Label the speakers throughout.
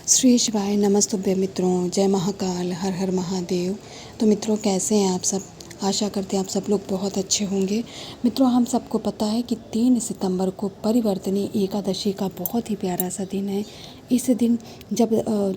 Speaker 1: श्री शिवाय नमस्तुभ्य मित्रों, जय महाकाल, हर हर महादेव। तो मित्रों, कैसे हैं आप सब? आशा करते हैं आप सब लोग बहुत अच्छे होंगे। मित्रों, हम सबको पता है कि 3 सितंबर को परिवर्तनी एकादशी का बहुत ही प्यारा सा दिन है। इस दिन जब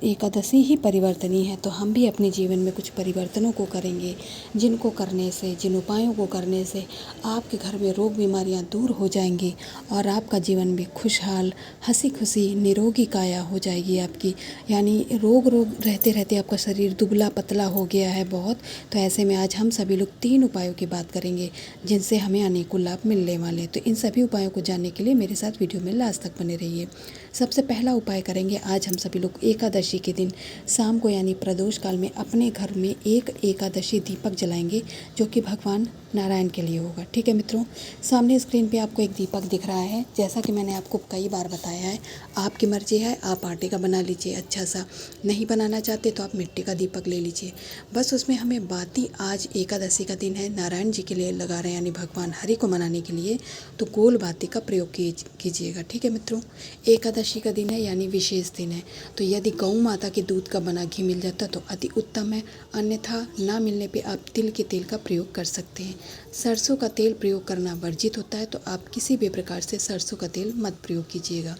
Speaker 1: एकादशी ही परिवर्तनी है तो हम भी अपने जीवन में कुछ परिवर्तनों को करेंगे, जिनको करने से, जिन उपायों को करने से आपके घर में रोग बीमारियां दूर हो जाएंगी और आपका जीवन भी खुशहाल, हंसी खुशी, निरोगी काया हो जाएगी आपकी। यानी रोग रहते रहते आपका शरीर दुबला पतला हो गया है बहुत। तो ऐसे में आज हम सभी लोग 3 उपायों की बात करेंगे जिनसे हमें अनेकों लाभ मिलने वाले हैं। तो इन सभी उपायों को जानने के लिए मेरे साथ वीडियो में लास्ट तक बने रहिए। सबसे पहला उपाय करेंगे आज हम सभी लोग एकादशी के दिन शाम को, यानी प्रदोष काल में अपने घर में एक एकादशी दीपक जलाएंगे, जो कि भगवान नारायण के लिए होगा। ठीक है मित्रों, सामने स्क्रीन पे आपको एक दीपक दिख रहा है। जैसा कि मैंने आपको कई बार बताया है, आपकी मर्जी है, आप आटे का बना लीजिए अच्छा सा, नहीं बनाना चाहते तो आप मिट्टी का दीपक ले लीजिए। बस उसमें हमें बाती, आज एकादशी का दिन है, नारायण जी के लिए लगा रहे हैं, यानी भगवान हरि को मनाने के लिए, तो गोल बाती का प्रयोग कीजिएगा। ठीक है मित्रों, एकादशी का दिन है यानी विशेष दिन है, तो यदि गौ माता के दूध का बना घी मिल जाता तो अति उत्तम है, अन्यथा ना मिलने पे आप तिल के तेल का प्रयोग कर सकते हैं। सरसों का तेल प्रयोग करना वर्जित होता है, तो आप किसी भी प्रकार से सरसों का तेल मत प्रयोग कीजिएगा।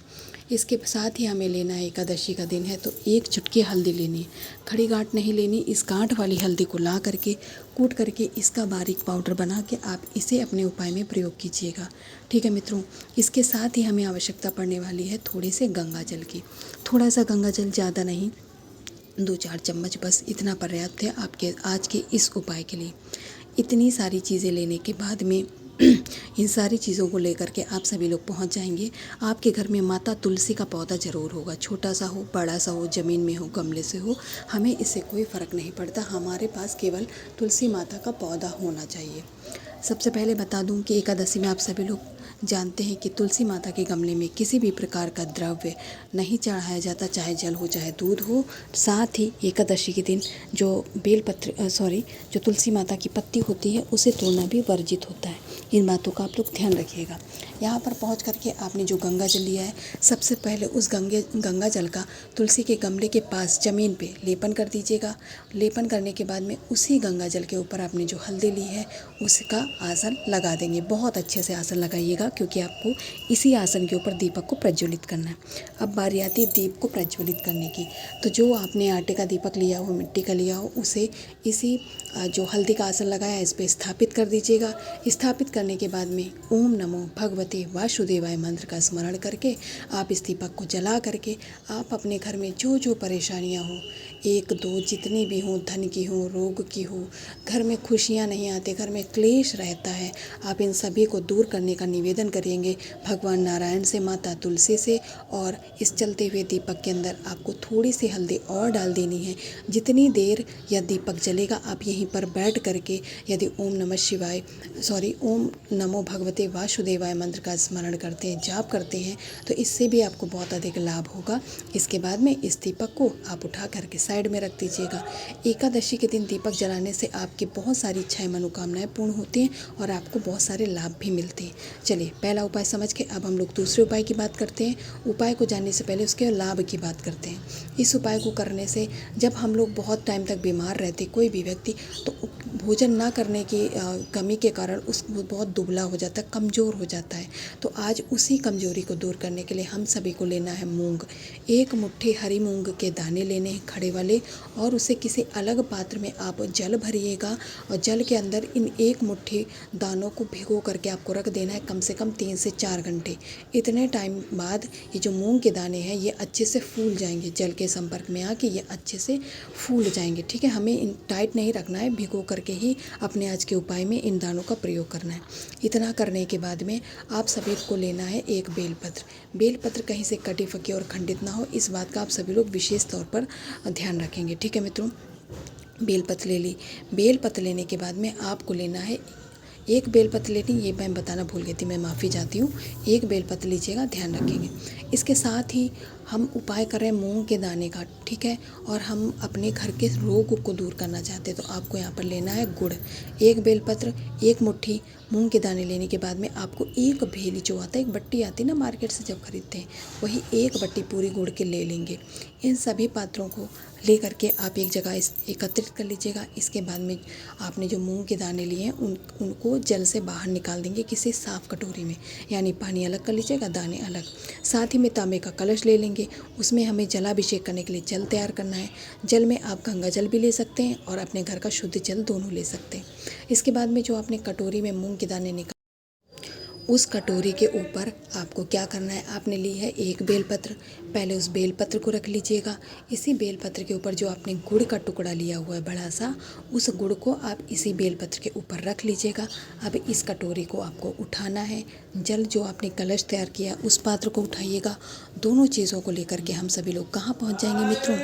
Speaker 1: इसके साथ ही हमें लेना है, एकादशी का दिन है तो 1 चुटकी हल्दी लेनी है। खड़ी गांठ नहीं लेनी, इस गांठ वाली हल्दी को ला करके कूट करके इसका बारीक पाउडर बना के आप इसे अपने उपाय में प्रयोग कीजिएगा। ठीक है मित्रों, इसके साथ ही हमें आवश्यकता पड़ने वाली है थोड़े से गंगा जल की। थोड़ा सा गंगा जल, ज़्यादा नहीं, 2-4 चम्मच, बस इतना पर्याप्त है आपके आज के इस उपाय के लिए। इतनी सारी चीज़ें लेने के बाद में इन सारी चीज़ों को लेकर के आप सभी लोग पहुंच जाएंगे। आपके घर में माता तुलसी का पौधा ज़रूर होगा, छोटा सा हो, बड़ा सा हो, ज़मीन में हो, गमले से हो, हमें इससे कोई फ़र्क नहीं पड़ता। हमारे पास केवल तुलसी माता का पौधा होना चाहिए। सबसे पहले बता दूं कि एकादशी में आप सभी लोग जानते हैं कि तुलसी माता के गमले में किसी भी प्रकार का द्रव्य नहीं चढ़ाया जाता, चाहे जल हो चाहे दूध हो। साथ ही एकादशी के दिन जो जो तुलसी माता की पत्ती होती है उसे तोड़ना भी वर्जित होता है। इन बातों का आप लोग ध्यान रखिएगा। यहाँ पर पहुँच करके आपने जो गंगा जल लिया है, सबसे पहले उस गंगा जल का तुलसी के गमले के पास ज़मीन पे लेपन कर दीजिएगा। लेपन करने के बाद में उसी गंगा जल के ऊपर आपने जो हल्दी ली है उसका आसन लगा देंगे। बहुत अच्छे से आसन लगाइएगा, क्योंकि आपको इसी आसन के ऊपर दीपक को प्रज्वलित करना है। अब बारी आती है दीप को प्रज्वलित करने की। तो जो आपने आटे का दीपक लिया हो, मिट्टी का लिया हो, उसे इसी जो हल्दी का आसन लगाया है इस पर स्थापित कर दीजिएगा। स्थापित करने के बाद में ओम नमो भगवते वासुदेवाय मंत्र का स्मरण करके आप इस दीपक को जला करके आप अपने घर में जो जो परेशानियां हो, 1-2 जितनी भी हों, धन की हो, रोग की हो, घर में खुशियां नहीं आते, घर में क्लेश रहता है, आप इन सभी को दूर करने का निवेदन करेंगे भगवान नारायण से, माता तुलसी से। और इस चलते हुए दीपक के अंदर आपको थोड़ी सी हल्दी और डाल देनी है। जितनी देर यह दीपक जलेगा आप यहीं पर बैठ करके यदि ओम नमो भगवते वासुदेवाय मंत्र का स्मरण करते हैं, जाप करते हैं, तो इससे भी आपको बहुत अधिक लाभ होगा। इसके बाद में इस दीपक को आप उठा करके साइड में रख दीजिएगा। एकादशी के दिन दीपक जलाने से आपकी बहुत सारी इच्छाएं, मनोकामनाएं पूर्ण होती हैं और आपको बहुत सारे लाभ भी मिलते हैं। चलिए, पहला उपाय समझ के अब हम लोग दूसरे उपाय की बात करते हैं। उपाय को जानने से पहले उसके लाभ की बात करते हैं। इस उपाय को करने से जब हम लोग बहुत टाइम तक बीमार रहते, कोई भी व्यक्ति, तो भोजन ना करने की कमी के कारण वो बहुत दुबला हो जाता है, कमज़ोर हो जाता है। तो आज उसी कमज़ोरी को दूर करने के लिए हम सभी को लेना है मूंग। 1 मुट्ठी हरी मूंग के दाने लेने हैं, खड़े वाले, और उसे किसी अलग पात्र में आप जल भरिएगा और जल के अंदर इन 1 मुट्ठी दानों को भिगो करके आपको रख देना है कम से कम 3 से 4 घंटे। इतने टाइम बाद ये जो मूंग के दाने हैं ये अच्छे से फूल जाएंगे, जल के संपर्क में आके ये अच्छे से फूल जाएंगे। ठीक है, हमें इन टाइट नहीं रखना है, भिगो करके ही अपने आज के उपाय में इन दानों का प्रयोग करना है। इतना करने के बाद में आप सभी को लेना है एक बेलपत्र। बेलपत्र कहीं से कटी फकी और खंडित ना हो, इस बात का आप सभी लोग विशेष तौर पर ध्यान रखेंगे। ठीक है मित्रों, बेलपत्र ले ली। बेलपत्र लेने के बाद में आपको लेना है 1 बेलपत्र लेनी, ये मैं बताना भूल गई थी, मैं माफ़ी चाहती हूँ। 1 बेलपत्र लीजिएगा, ध्यान रखेंगे। इसके साथ ही हम उपाय कर रहे हैं मूंग के दाने का, ठीक है, और हम अपने घर के रोग को दूर करना चाहते हैं। तो आपको यहाँ पर लेना है गुड़, 1 बेलपत्र, 1 मुट्ठी मूंग के दाने लेने के बाद में आपको 1 भेली जो आता है, एक बट्टी आती है ना मार्केट से जब खरीदते हैं, वही 1 बट्टी पूरी गुड़ के ले लेंगे। इन सभी पात्रों को ले करके आप एक जगह एकत्रित कर लीजिएगा। इसके बाद में आपने जो मूंग के दाने लिए हैं उनको जल से बाहर निकाल देंगे किसी साफ़ कटोरी में, यानी पानी अलग कर लीजिएगा, दाने अलग। साथ ही में तांबे का कलश ले लेंगे, उसमें हमें जलाभिषेक करने के लिए जल तैयार करना है। जल में आप गंगा जल भी ले सकते हैं और अपने घर का शुद्ध जल दोनों ले सकते हैं। इसके बाद में जो आपने कटोरी में मूंग के दाने निकाल, उस कटोरी के ऊपर आपको क्या करना है, आपने ली है 1 बेलपत्र, पहले उस बेलपत्र को रख लीजिएगा। इसी बेलपत्र के ऊपर जो आपने गुड़ का टुकड़ा लिया हुआ है बड़ा सा, उस गुड़ को आप इसी बेलपत्र के ऊपर रख लीजिएगा। अब इस कटोरी को आपको उठाना है, जल जो आपने कलश तैयार किया उस पात्र को उठाइएगा। दोनों चीज़ों को लेकर के हम सभी लोग कहाँ पहुँच जाएंगे मित्रों,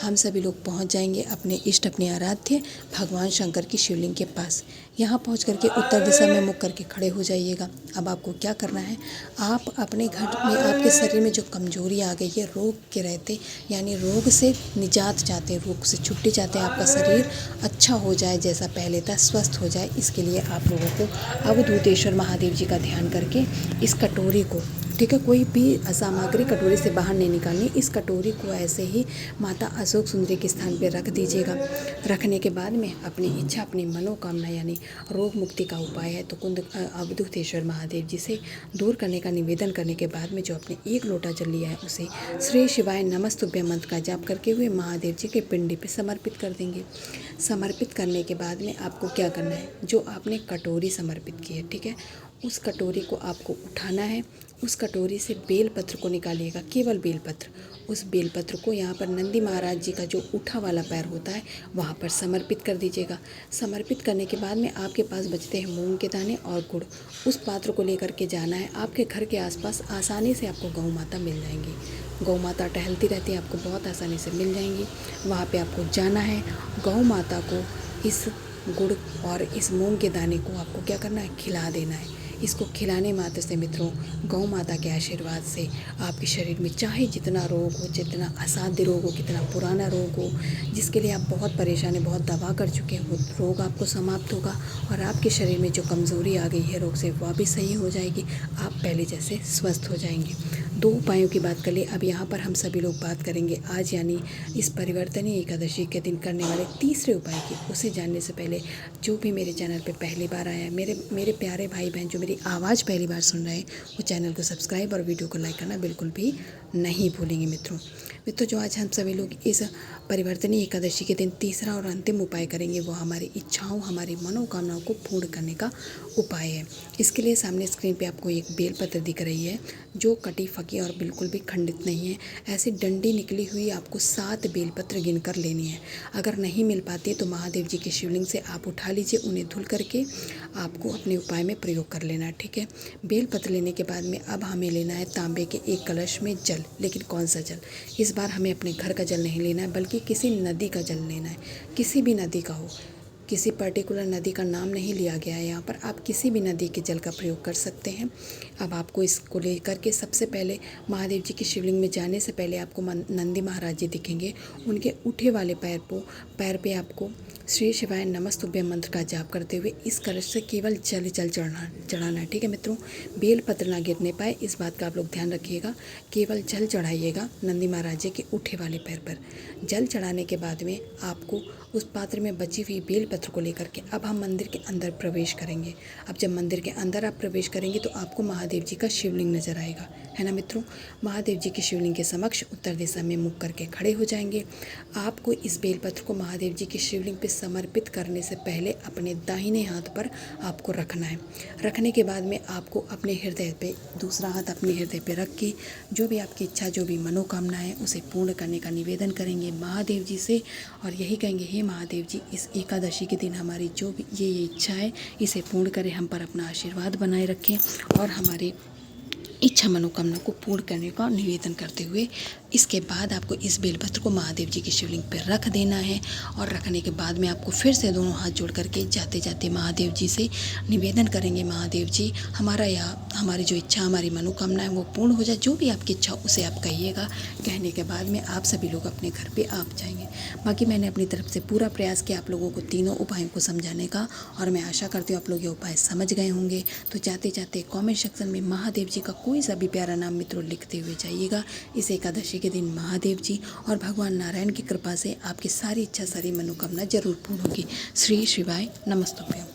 Speaker 1: हम सभी लोग पहुँच जाएंगे अपने इष्ट, अपने आराध्य भगवान शंकर की शिवलिंग के पास। यहाँ पहुँच करके उत्तर दिशा में मुख करके खड़े हो जाइएगा। अब आपको क्या करना है, आप अपने घर में, आपके शरीर में जो कमजोरी आ गई है रोग के रहते, यानी रोग से निजात चाहते हैं, रोग से छुट्टी चाहते हैं, आपका शरीर अच्छा हो जाए, जैसा पहले था स्वस्थ हो जाए, इसके लिए आप लोगों को अवधूतेश्वर महादेव जी का ध्यान करके इस कटोरी को, ठीक है, कोई भी सामग्री कटोरी से बाहर नहीं निकालनी। इस कटोरी को ऐसे ही माता अशोक सुंदरी के स्थान पर रख दीजिएगा। रखने के बाद में अपनी इच्छा, अपनी मनोकामना यानी रोग मुक्ति का उपाय है तो कुंद अवधूतेश्वर महादेव जी से दूर करने का निवेदन करने के बाद में जो आपने 1 लोटा जल लिया है उसे श्री शिवाय नमस्तुभ्यं मंत्र का जाप करके हुए महादेव जी के पिंडी पे समर्पित कर देंगे। समर्पित करने के बाद में आपको क्या करना है, जो आपने कटोरी समर्पित की है, ठीक है, उस कटोरी को आपको उठाना है। उस कटोरी से बेलपत्र को निकालिएगा, केवल बेलपत्र। उस बेलपत्र को यहाँ पर नंदी महाराज जी का जो उठा वाला पैर होता है वहाँ पर समर्पित कर दीजिएगा। समर्पित करने के बाद में आपके पास बचते हैं मूंग के दाने और गुड़। उस पात्र को लेकर के जाना है। आपके घर के आसपास आसानी से आपको गौ माता मिल जाएंगी। गौ माता टहलती रहती है, आपको बहुत आसानी से मिल जाएंगी। वहाँ पर आपको जाना है। गौ माता को इस गुड़ और इस मूंग के दाने को आपको क्या करना है, खिला देना है। इसको खिलाने मात्र से मित्रों, गौ माता के आशीर्वाद से आपके शरीर में चाहे जितना रोग हो, जितना असाध्य रोग हो, कितना पुराना रोग हो, जिसके लिए आप बहुत परेशान हैं, बहुत दवा कर चुके हैं, वो रोग आपको समाप्त होगा और आपके शरीर में जो कमज़ोरी आ गई है रोग से वह भी सही हो जाएगी। आप पहले जैसे स्वस्थ हो जाएंगे। 2 उपायों की बात कर ले। अब यहाँ पर हम सभी लोग बात करेंगे आज यानी इस परिवर्तनीय एकादशी के दिन करने वाले तीसरे उपाय की। उसे जानने से पहले जो भी मेरे चैनल पे पहली बार आया है, मेरे प्यारे भाई बहन जो मेरी आवाज़ पहली बार सुन रहे हैं, वो चैनल को सब्सक्राइब और वीडियो को लाइक करना बिल्कुल भी नहीं भूलेंगे। मित्रों जो आज हम सभी लोग इस परिवर्तनीय एकादशी के दिन तीसरा और अंतिम उपाय करेंगे वो हमारी इच्छाओं, हमारी मनोकामनाओं को पूर्ण करने का उपाय है। इसके लिए सामने स्क्रीन पे आपको एक बेलपत्र दिख रही है जो कटी फकी और बिल्कुल भी खंडित नहीं है। ऐसी डंडी निकली हुई आपको 7 बेलपत्र गिनकर लेनी है। अगर नहीं मिल पाती तो महादेव जी के शिवलिंग से आप उठा लीजिए, उन्हें धुल करके आपको अपने उपाय में प्रयोग कर लेना है, ठीक है। बेलपत्र लेने के बाद में अब हमें लेना है तांबे के एक कलश में जल। लेकिन कौन सा जल, इस बार हमें अपने घर का जल नहीं लेना है बल्कि किसी नदी का जल लेना है। किसी भी नदी का हो, किसी पर्टिकुलर नदी का नाम नहीं लिया गया है यहाँ पर, आप किसी भी नदी के जल का प्रयोग कर सकते हैं। अब आपको इसको लेकर के सबसे पहले महादेव जी की शिवलिंग में जाने से पहले आपको नंदी महाराज जी दिखेंगे। उनके उठे वाले पैर पे आपको श्री शिवाय नमस्तुभ्यं मंत्र का जाप करते हुए इस कलश से केवल जल चढ़ाना है, ठीक है मित्रों। बेल पत्र ना गिरने पाए, इस बात का आप लोग ध्यान रखिएगा। केवल जल चढ़ाइएगा नंदी महाराज जी के उठे वाले पैर पर। जल चढ़ाने के बाद में आपको उस पात्र में बची हुई बेल पत्र को लेकर के अब हम मंदिर के अंदर प्रवेश करेंगे। अब जब मंदिर के अंदर आप प्रवेश करेंगे तो आपको महादेव जी का शिवलिंग नजर आएगा, है ना मित्रों। महादेव जी के शिवलिंग के समक्ष उत्तर दिशा में मुख करके खड़े हो जाएंगे। आपको इस बेलपत्र को महादेव जी के शिवलिंग पे समर्पित करने से पहले अपने दाहिने हाथ पर आपको रखना है। रखने के बाद में आपको अपने हृदय पे, दूसरा हाथ अपने हृदय पे रख के जो भी आपकी इच्छा, जो भी मनोकामना है उसे पूर्ण करने का निवेदन करेंगे महादेव जी से और यही कहेंगे, हे महादेव जी, इस एकादशी के दिन हमारी जो भी ये इच्छा है इसे पूर्ण करें, हम पर अपना आशीर्वाद बनाए रखें और हमारे इच्छा मनोकामना को पूर्ण करने का निवेदन करते हुए इसके बाद आपको इस बेलपत्र को महादेव जी की शिवलिंग पर रख देना है और रखने के बाद में आपको फिर से दोनों हाथ जोड़ करके जाते जाते महादेव जी से निवेदन करेंगे, महादेव जी हमारा या हमारी जो इच्छा, हमारी मनोकामना है वो पूर्ण हो जाए। जो भी आपकी इच्छा उसे आप कहिएगा। कहने के बाद में आप सभी लोग अपने घर पे आप जाएंगे। बाकी मैंने अपनी तरफ से पूरा प्रयास किया आप लोगों को तीनों उपायों को समझाने का, और मैं आशा करती हूँ आप लोग ये उपाय समझ गए होंगे। तो जाते जाते कमेंट सेक्शन में महादेव जी का कोई सा भी प्यारा नाम मित्रों लिखते हुए जाइएगा। इस एकादशी के दिन महादेव जी और भगवान नारायण की कृपा से आपकी सारी इच्छा, सारी मनोकामना जरूर पूर्ण होगी। श्री शिवाय नमस्तुभ्यं।